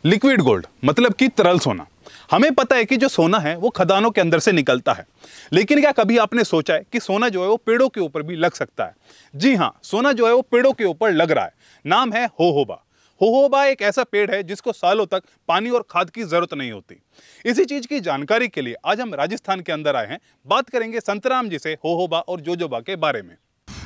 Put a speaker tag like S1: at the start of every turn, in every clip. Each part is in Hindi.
S1: लिक्विड गोल्ड मतलब कि तरल सोना। हमें पता है कि जो सोना है वो खदानों के अंदर से निकलता है, लेकिन क्या कभी आपने सोचा है कि सोना जो है वो पेड़ों के ऊपर भी लग सकता है? जी हाँ, सोना जो है वो पेड़ों के ऊपर लग रहा है। नाम है होहोबा। होहोबा एक ऐसा पेड़ है जिसको सालों तक पानी और खाद की जरूरत नहीं होती। इसी चीज की जानकारी के लिए आज हम राजस्थान के अंदर आए हैं। बात करेंगे संतराम जी से होहोबा और जोजोबा के बारे में।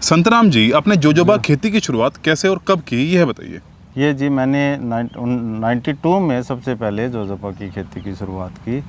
S1: संतराम जी, आपने जोजोबा खेती की शुरुआत कैसे और कब की, यह बताइए।
S2: ये जी मैंने 92 में सबसे पहले जोजोबा की खेती की शुरुआत की।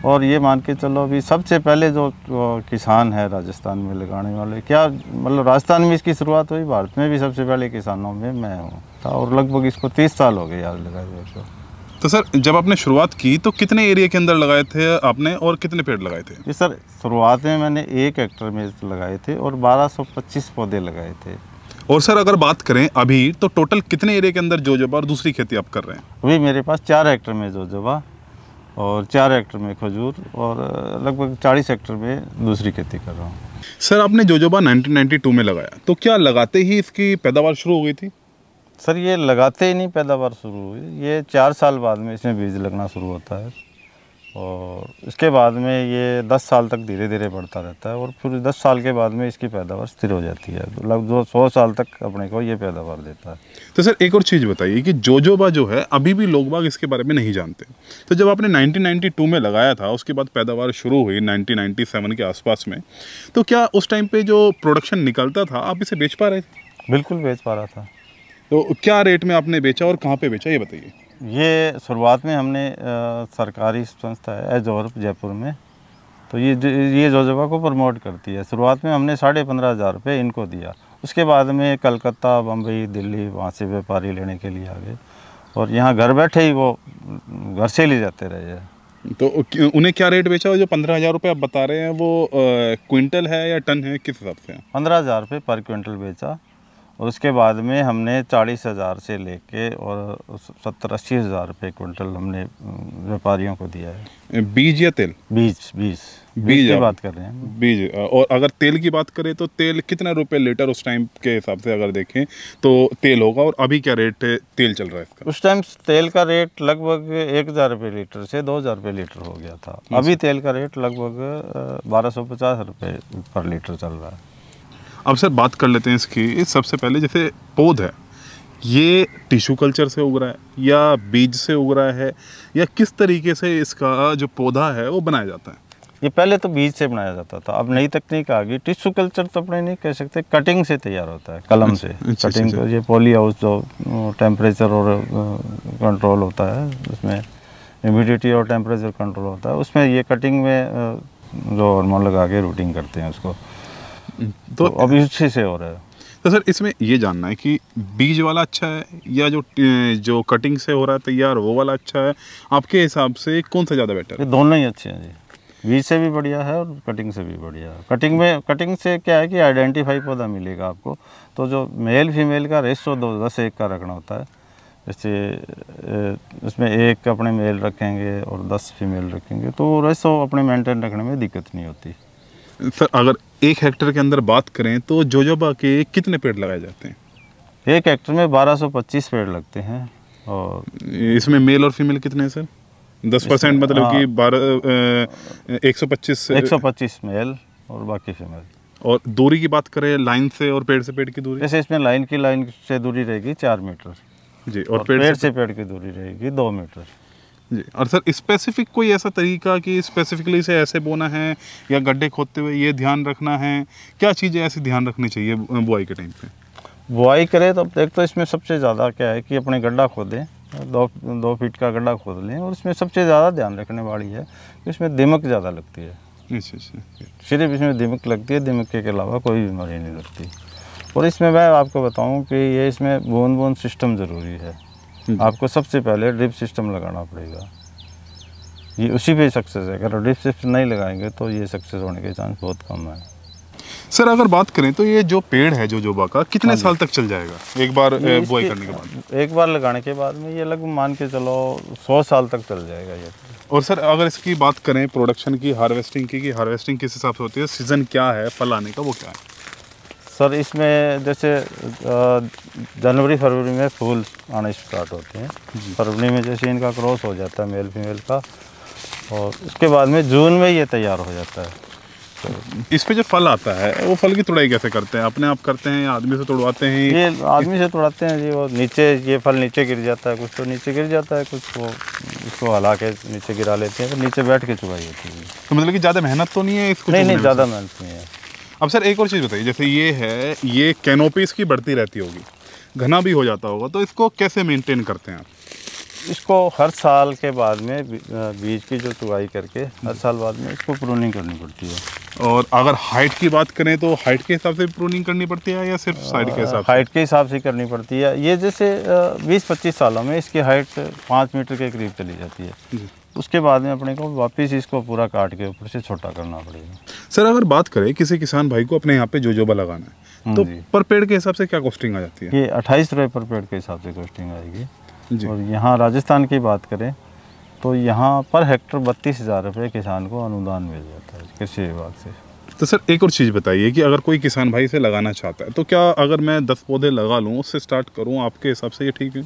S2: और ये मान के चलो अभी सबसे पहले जो किसान है राजस्थान में लगाने वाले, क्या मतलब राजस्थान में इसकी शुरुआत हुई, भारत में भी सबसे पहले किसानों में मैं हूँ। और लगभग इसको 30 साल हो गए आज लगाए हुए।
S1: तो सर, जब आपने शुरुआत की तो कितने एरिया के अंदर लगाए थे आपने और कितने पेड़ लगाए थे?
S2: जी सर, शुरुआत में मैंने 1 हेक्टर में लगाए थे और 1225 पौधे लगाए थे।
S1: और सर, अगर बात करें अभी तो टोटल कितने एरिया के अंदर जोजोबा और दूसरी खेती आप कर रहे हैं?
S2: अभी मेरे पास 4 हेक्टर में जोजोबा और 4 हेक्टर में खजूर और लगभग 40 हेक्टर में दूसरी खेती कर रहा हूँ।
S1: सर, आपने जोजोबा 1992 में लगाया, तो क्या लगाते ही इसकी पैदावार शुरू हो गई थी?
S2: सर, ये लगाते ही नहीं पैदावार शुरू हुई, ये 4 साल बाद में इसमें बीज लगना शुरू होता है और इसके बाद में ये 10 साल तक धीरे धीरे बढ़ता रहता है और फिर 10 साल के बाद में इसकी पैदावार स्थिर हो जाती है। लगभग 100 साल तक अपने को ये पैदावार देता है। तो
S1: सर, एक और चीज़ बताइए कि जोजोबा जो है अभी भी लोग बाग इसके बारे में नहीं जानते। तो जब आपने 1992 में लगाया था, उसके बाद पैदावार शुरू हुई 1997 के आसपास में, तो क्या उस टाइम पर जो प्रोडक्शन निकलता था आप इसे बेच पा रहे थे?
S2: बिल्कुल बेच पा रहा था।
S1: तो क्या रेट में आपने बेचा और कहाँ पे बेचा, ये बताइए।
S2: ये शुरुआत में हमने सरकारी संस्था है एजोर्प जयपुर में, तो ये जोजोबा को प्रमोट करती है। शुरुआत में हमने 15,500 रुपये इनको दिया। उसके बाद में कलकत्ता, बम्बई, दिल्ली, वहाँ से व्यापारी लेने के लिए आ गए और यहाँ घर बैठे ही वो घर से ले जाते रहे हैं।
S1: तो उन्हें क्या रेट बेचा? जो 15,000 रुपये आप बता रहे हैं वो क्विंटल है या टन है, किस हिसाब से?
S2: 15,000 रुपये पर क्विंटल बेचा और उसके बाद में हमने 40,000 से लेके और 70-80,000 रुपये क्विंटल हमने व्यापारियों को दिया है।
S1: बीज या तेल?
S2: बीज की बात कर रहे हैं।
S1: बीज। और अगर तेल की बात करें तो तेल कितना रुपए लीटर उस टाइम के हिसाब से अगर देखें तो तेल होगा, और अभी क्या रेट तेल चल रहा है इसका?
S2: उस टाइम तेल का रेट लगभग 1,000 रुपये लीटर से 2,000 रुपये लीटर हो गया था। अभी तेल का रेट लगभग 1250 रुपये पर लीटर चल रहा है।
S1: अब सर, बात कर लेते हैं इसकी। सबसे पहले जैसे पौध है, ये टिश्यू कल्चर से उग रहा है या बीज से उग रहा है, या किस तरीके से इसका जो पौधा है वो बनाया जाता है?
S2: ये पहले तो बीज से बनाया जाता था, अब नई तकनीक आ गई। टिश्यू कल्चर तो अपने नहीं कह सकते, कटिंग से तैयार होता है, कलम से। कटिंग को ये पॉली हाउस जो टेम्परेचर और कंट्रोल होता है, उसमें ह्यूमिडिटी और टेम्परेचर कंट्रोल होता है, उसमें ये कटिंग में जो हार्मोन लगा के रूटिंग करते हैं उसको, तो अभी अच्छे से हो रहा है।
S1: तो सर, इसमें ये जानना है कि बीज वाला अच्छा है या जो कटिंग से हो रहा है तैयार वो वाला अच्छा है? आपके हिसाब से कौन सा ज़्यादा बेटर है?
S2: ये दोनों ही अच्छे हैं जी, बीज से भी बढ़िया है और कटिंग से भी बढ़िया है। कटिंग से क्या है कि आइडेंटिफाई पौधा मिलेगा आपको, तो जो मेल फीमेल का रेशो 10:1 का रखना होता है। जैसे उसमें 1 अपने मेल रखेंगे और 10 फीमेल रखेंगे, तो रेशो अपने मेंटेन रखने में दिक्कत नहीं होती।
S1: सर, अगर 1 हेक्टर के अंदर बात करें तो जोजोबा के कितने पेड़ लगाए जाते हैं?
S2: 1 हेक्टर में 1225 पेड़ लगते हैं। और
S1: इसमें मेल और फीमेल कितने हैं सर? 10% मतलब कि 125
S2: मेल और बाकी फीमेल।
S1: और दूरी की बात करें लाइन से और पेड़ से पेड़ की दूरी?
S2: जैसे इसमें लाइन से दूरी रहेगी 4 मीटर
S1: जी, और
S2: पेड़ से पेड़ की दूरी रहेगी 2 मीटर
S1: जी। और सर, स्पेसिफिक कोई ऐसा तरीका कि स्पेसिफिकली से ऐसे बोना है या गड्ढे खोदते हुए ये ध्यान रखना है, क्या चीज़ें ऐसी ध्यान रखनी चाहिए बुआई के टाइम पे?
S2: बुआई करें तो एक तो इसमें सबसे ज़्यादा क्या है कि अपने गड्ढा खोदें, 2 फीट का गड्ढा खोद लें। और इसमें सबसे ज़्यादा ध्यान रखने वाली है कि इसमें दीमक ज़्यादा लगती है।
S1: अच्छा।
S2: सिर्फ इसमें दीमक लगती है, दीमक के अलावा कोई बीमारी नहीं लगती। और इसमें मैं आपको बताऊँ कि ये इसमें बूंद बूंद सिस्टम ज़रूरी है। आपको सबसे पहले ड्रिप सिस्टम लगाना पड़ेगा, ये उसी पे सक्सेस है। अगर ड्रिप सिस्टम नहीं लगाएंगे तो ये सक्सेस होने के चांस बहुत कम है।
S1: सर, अगर बात करें तो ये जो पेड़ है जोजोबा का कितने साल तक चल जाएगा एक बार बुआई करने के बाद?
S2: एक बार लगाने के बाद में ये लगभग मान के चलो 100 साल तक चल जाएगा ये।
S1: और सर, अगर इसकी बात करें प्रोडक्शन की, हार्वेस्टिंग की, कि हार्वेस्टिंग किस हिसाब से होती है, सीज़न क्या है फल आने का, वो क्या है?
S2: सर इसमें जैसे जनवरी फरवरी में फूल आने स्टार्ट होते हैं। फरवरी में जैसे इनका क्रॉस हो जाता है मेल फीमेल का, और उसके बाद में जून में ये तैयार हो जाता है।
S1: इस पे जो फल आता है वो फल की तुड़ाई कैसे करते हैं? अपने आप करते हैं या आदमी से तुड़वाते हैं?
S2: ये आदमी से तुड़ाते हैं जी। वो नीचे ये फल नीचे गिर जाता है, कुछ तो नीचे गिर जाता है, कुछ वो इसको हला के नीचे गिरा लेते हैं, तो नीचे बैठ के चुगाई होती है।
S1: तो मतलब कि ज़्यादा मेहनत तो नहीं है इसको?
S2: नहीं, ज़्यादा मेहनत नहीं है।
S1: अब सर एक और चीज़ बताइए, जैसे ये है, ये कैनोपी इसकी बढ़ती रहती होगी, घना भी हो जाता होगा, तो इसको कैसे मेंटेन करते हैं आप?
S2: इसको हर साल के बाद में बीज की जो चुगाई करके हर साल बाद में इसको प्रूनिंग करनी पड़ती है।
S1: और अगर हाइट की बात करें तो हाइट के हिसाब से प्रूनिंग करनी पड़ती है या सिर्फ साइड के हिसाब से?
S2: हाइट के हिसाब से करनी पड़ती है। ये जैसे 20-25 सालों में इसकी हाइट 5 मीटर के करीब चली जाती है। उसके बाद में अपने को वापस इसको पूरा काट के ऊपर से छोटा करना पड़ेगा।
S1: सर अगर बात करें किसी किसान भाई को अपने यहाँ पे जोजोबा लगाना है, तो पर पेड़ के हिसाब से क्या कॉस्टिंग आ जाती है?
S2: ये 28 रुपये पर पेड़ के हिसाब से कॉस्टिंग आएगी। और यहाँ राजस्थान की बात करें तो यहाँ पर हेक्टर 32,000 रुपये किसान को अनुदान मिल जाता है कृषि विभाग से।
S1: तो सर एक और चीज़ बताइए कि अगर कोई किसान भाई से लगाना चाहता है तो क्या अगर मैं 10 पौधे लगा लूँ उससे स्टार्ट करूँ, आपके हिसाब से ये ठीक है?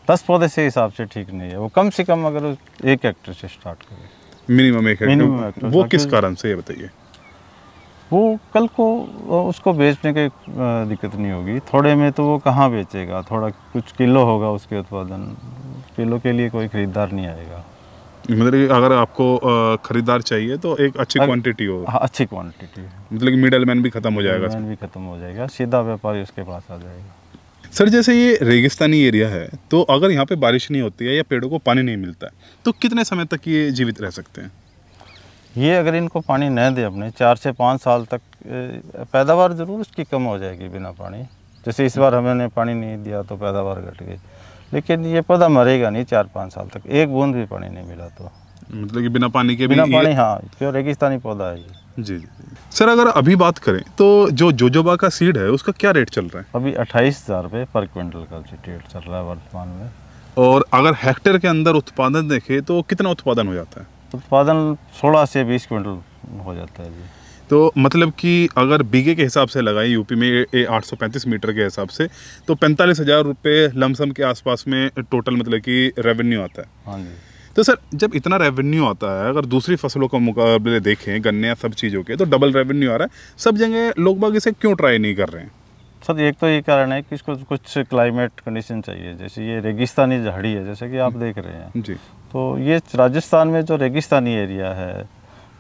S2: 10 पौधे से हिसाब से ठीक नहीं है, वो कम से कम अगर 1 हेक्टर से स्टार्ट करें।
S1: Minimum 1 Hector. वो किस कारण से, ये बताइए?
S2: वो कल को उसको बेचने की दिक्कत नहीं होगी। थोड़े में तो वो कहाँ बेचेगा, थोड़ा कुछ किलो होगा उसके उत्पादन, किलो के लिए कोई खरीदार नहीं आएगा।
S1: मतलब अगर आपको खरीदार चाहिए तो एक अच्छी क्वांटिटी हो।
S2: हाँ, अच्छी क्वांटिटी।
S1: मतलब कि मिडल मैन भी खत्म हो जाएगा।
S2: मिडल मैन भी खत्म हो जाएगा, सीधा व्यापारी उसके पास आ जाएगा।
S1: सर जैसे ये रेगिस्तानी एरिया है, तो अगर यहाँ पे बारिश नहीं होती है या पेड़ों को पानी नहीं मिलता है तो कितने समय तक ये जीवित रह सकते हैं?
S2: ये अगर इनको पानी न दे अपने 4 से 5 साल तक पैदावार ज़रूर उसकी कम हो जाएगी बिना पानी। जैसे इस बार हमने पानी नहीं दिया तो पैदावार घट गई, लेकिन ये पौधा मरेगा नहीं 4-5 साल तक, एक बूंद भी पानी नहीं मिला तो।
S1: मतलब कि बिना पानी के
S2: बिना पानी, हाँ, क्यों रेगिस्तानी पौधा है ये।
S1: जी। सर अगर अभी बात करें तो जो जोजोबा का सीड है उसका क्या रेट चल रहा है?
S2: अभी 28,000 रुपये पर क्विंटल का रेट चल रहा है वर्तमान में।
S1: और अगर हेक्टेयर के अंदर उत्पादन देखें तो कितना उत्पादन हो जाता है?
S2: उत्पादन 16 से 20 क्विंटल हो जाता है जी।
S1: तो मतलब कि अगर बीघे के हिसाब से लगाएं यूपी में 835 मीटर के हिसाब से तो 45,000 रुपये लमसम के आसपास में टोटल मतलब कि रेवेन्यू आता है।
S2: हाँ जी।
S1: तो सर जब इतना रेवेन्यू आता है, अगर दूसरी फसलों का मुकाबले देखें, गन्ने सब चीज़ों के, तो डबल रेवेन्यू आ रहा है, सब जगह लोग बाग इसे क्यों ट्राई नहीं कर रहे हैं?
S2: सर एक तो ये कारण है कि इसको कुछ क्लाइमेट कंडीशन चाहिए। जैसे ये रेगिस्तानी झाड़ी है, जैसे कि आप देख रहे हैं
S1: जी,
S2: तो ये राजस्थान में जो रेगिस्तानी एरिया है,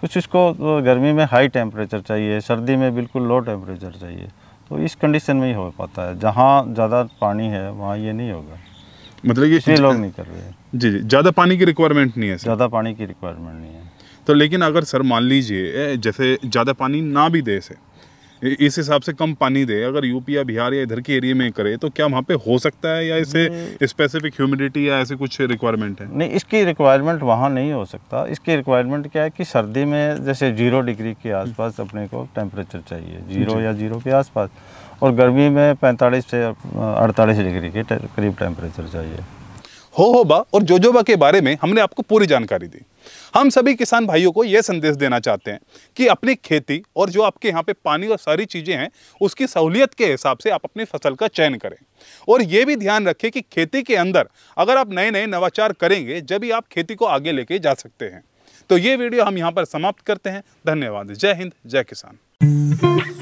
S2: कुछ इसको गर्मी में हाई टेम्परेचर चाहिए, सर्दी में बिल्कुल लो टेम्परेचर चाहिए, तो इस कंडीशन में ही हो पाता है। जहाँ ज़्यादा पानी है वहाँ ये नहीं होगा,
S1: मतलब कि
S2: लोग नहीं कर रहे हैं।
S1: जी, ज़्यादा पानी की रिक्वायरमेंट नहीं है सर?
S2: ज़्यादा पानी की रिक्वायरमेंट नहीं है।
S1: तो लेकिन अगर सर मान लीजिए जैसे ज़्यादा पानी ना भी दे, से इस हिसाब से कम पानी दे, अगर यूपी या बिहार या इधर के एरिया में करे, तो क्या वहाँ पे हो सकता है, या इसे स्पेसिफिक ह्यूमिडिटी या ऐसे कुछ रिक्वायरमेंट है?
S2: नहीं, इसकी रिक्वायरमेंट वहाँ नहीं हो सकता। इसकी रिक्वायरमेंट क्या है कि सर्दी में जैसे 0 डिग्री के आसपास अपने को टेम्परेचर चाहिए, 0 या 0 के आसपास, और गर्मी में 45 से 48 डिग्री के करीब टेम्परेचर चाहिए।
S1: होबा और जोजोबा के बारे में हमने आपको पूरी जानकारी दी। हम सभी किसान भाइयों को यह संदेश देना चाहते हैं कि अपनी खेती और जो आपके यहाँ पे पानी और सारी चीज़ें हैं उसकी सहूलियत के हिसाब से आप अपनी फसल का चयन करें। और ये भी ध्यान रखें कि खेती के अंदर अगर आप नए नए नवाचार करेंगे जब ही आप खेती को आगे लेके जा सकते हैं। तो ये वीडियो हम यहाँ पर समाप्त करते हैं। धन्यवाद। जय हिंद, जय किसान।